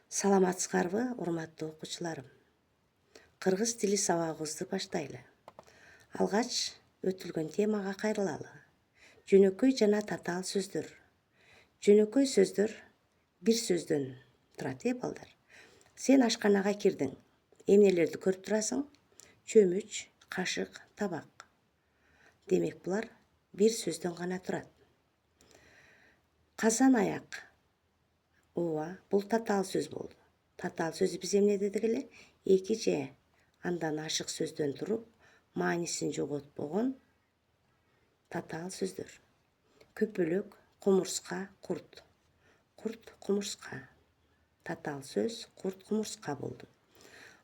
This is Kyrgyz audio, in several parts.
Саламатсыздарбы, урматтуу окуучуларым. Кыргыз тили сабагыбызды баштайлы. Алгач өтүлгөн темага кайрылалы. Жөнөкөй жана татаал сөздөр. Жөнөкөй сөздөр бир сөздөн турат, балдар. Сен ашканага кирдиң. Эмнелерди көрүп турасың? Чөмүч, кашык, табак. Демек булар бир сөздөн гана турат. Казан аяк. Ооба, бул татаал сөз болду. Татаал сөзү биз эмне дедик эле? Эки же андан ашык сөздөн туруп, маанисин жоготпогон татаал сөздөр. Көпөлөк, кумурска, курт. Курт, кумурска. Татаал сөз курт, кумурска болду.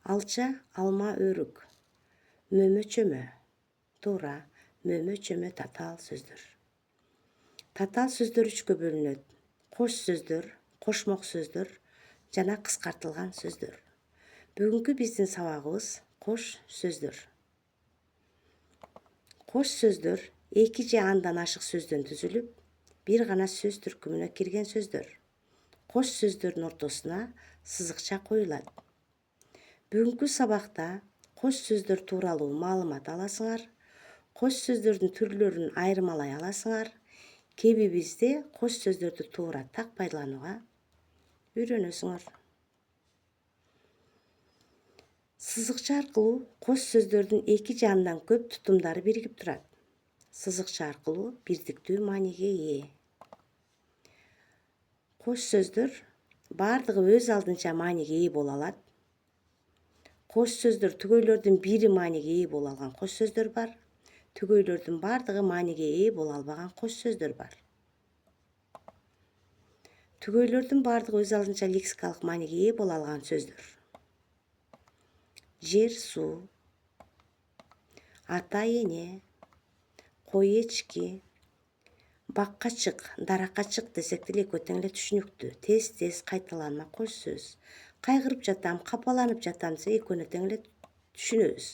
Алча, алма, өрүк. Мөмө, чөмө. Туура, мөмө, чөмө татаал сөздөр. Татаал сөздөр үчкө бөлүнөт. Кош сөздөр, кошмок сөздөр жана кыскартылган сөздөр. Бүгүнкү биздин сабагыбыз кош сөздөр. Кош сөздөр эки же андан ашык сөздөн түзүлүп, бир гана сөз түркүмүнө кирген сөздөр. Кош сөздөрдүн ортосуна сызыкча коюлат. Бүгүнкү сабакта кош сөздөр тууралуу маалымат аласыңар. Кош сөздөрдүн түрлөрүн айырмалай аласыңар. Кебибизде кош сөздөрдү туура так пайдаланууга үйрөнөсүңөр. Сызыкча аркылуу кош сөздөрдүн эки же андан көп тутумдары биригип турат. Сызыкча аркылуу бирдиктүү мааниге ээ. Кош сөздөр бардыгы өз алдынча мааниге ээ боло алат. Кош сөздөр түгөйлөрдүн бири мааниге ээ боло алган кош сөздөр бар. Түгөйлөрдүн бардыгы мааниге ээ боло албаган кош сөздөр бар. Түгөйлөрдүн бардыгы өз алдынча лексикалык мааниге ээ боло алган сөздөр. Жер, суу, ата, эне, кой, эчки, бакка чык, даракка чык десек деле экөө тең эле түшүнүктүү. Тез кайталанма кош сөз. Кайгырып жатам, капаланып жатам десек экөөнү тең эле түшүнөбүз.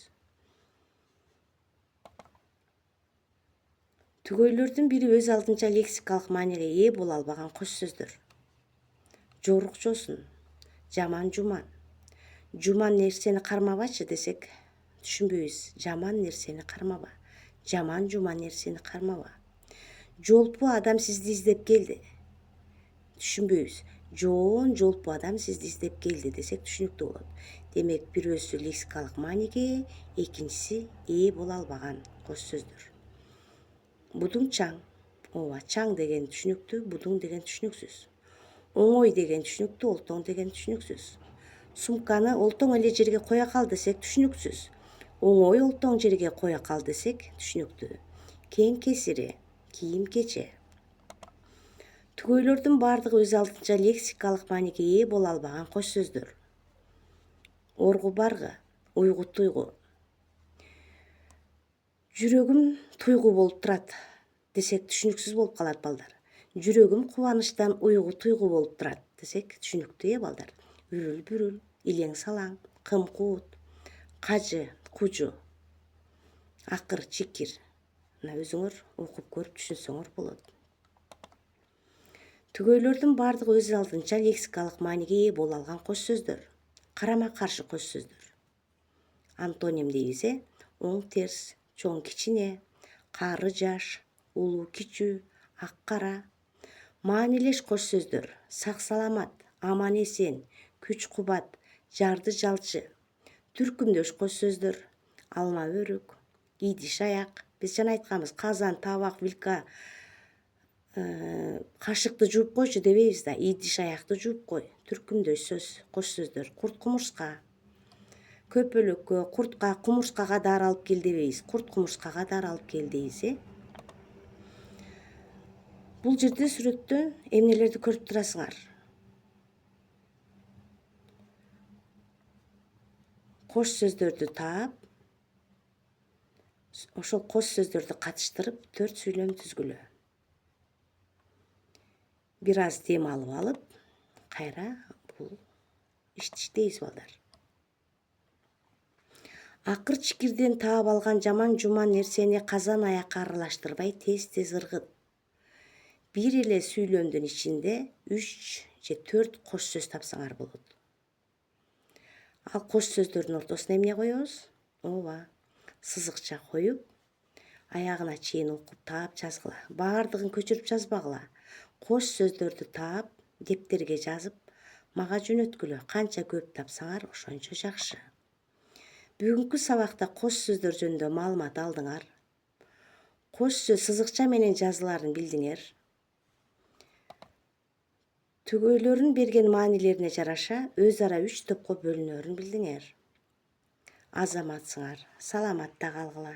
Түгөйлөрдүн бири өз алдынча лексикалык мааниге ээ боло албаган кош сөздөр. Жорук, жосун, жаман, жуман. Жуман нерсени кармабачы десек түшүнбөйбүз. Жаман нерсени кармаба. Жаман, жуман нерсени кармаба. Жолпу адам сизди издеп келди. Түшүнбөйбүз. Жоон жолпу адам сизди издеп келди десек түшүнүктүү болот. Демек бирөөсү лексикалык мааниге, экинчиси ээ боло албаган кош сөздөр. Будуң чаң. Ооба, чаң деген түшүнүктүү, будуң деген түшүнүксүз. Оңой деген түшүнүктүү, олтоң деген түшүнүксүз. Сумканы олтоң эле жерге коя кал десек түшүнүксүз. Оңой олтоң жерге коя кал десек түшүнүктүү. Кең кесири, кийим кече. Түгөйлөрдүн бардыгы өз алдынча лексикалык мааниге ээ боло албаган кош сөздөр. Оргу баргы, уйгу туйгу. Жүрөгүм туйгу болуп турат десек түшүнүксүз болуп калат, балдар. Жүрөгүм кубанычтан уйгу туйгу болуп турат десек түшүнүктүү, балдар. Үрүл бүрүл, илең салаң, кым куут, кажы, кужу, акыр, чикир. Мына өзүңөр окуп көрүп түшүнсөңөр болот. Түгөйлөрдүн бардыгы өз алдынча лексикалык мааниге ээ боло алган кош сөздөр. Карама каршы кош сөздөр. Антоним дейбиз, оң терс, чоң кичине, кары жаш, улуу кичүү, ак кара. Маанилеш кош сөздөр. Сак саламат, аман эсен, күч кубат, жарды жалчы. Түркүмдөш кош сөздөр. Алма, өрүк, идиш аяк. Биз жана айтканбыз, казан, табак, вилка, кашыкты жууп койчу дебейбиз да, идиш аякты жууп кой. Түркүмдөш сөз, кош сөздөр. Курт, кумурска. Көпөлөккө, куртка, кумурскага дары алып кел дебейбиз. Курт, кумурскага дары алып кел дейбиз. Бул жерде сүрөттө эмнелерди көрүп турасыңар? Кош сөздөрдү таап, ошол кош сөздөрдү катыштырып 4 сүйлөм түзгүлө. Бир аз дем алып, кайра бул ишти иштейбиз, балдар. Акыр чикирден таап алган жаман жуман нерсени казан аякка аралаштырбай тез ыргыт. Бир эле сүйлөмдүн ичинде 3 же 4 кош сөз тапсаңар болот. Ал кош сөздөрдүн ортосуна эмне коебуз? Ооба, сызыкча коюп, аягына чейин окуп таап жазгыла. Баардыгын көчүрүп жазбагыла. Кош сөздөрдү таап, дептерге жазып, мага жөнөткүлө. Канча көп тапсаңар, ошончо жакшы. Бүгүнкү сабакта кош сөздөр жөнүндө маалымат алдыңар. Кош сөз сызыкча менен жазыларын билдиңер. Түгөйлөрүн берген маанилерине жараша өз ара 3 топко бөлүнөрүн билдиңер. Азаматсыңар, саламатта калгыла.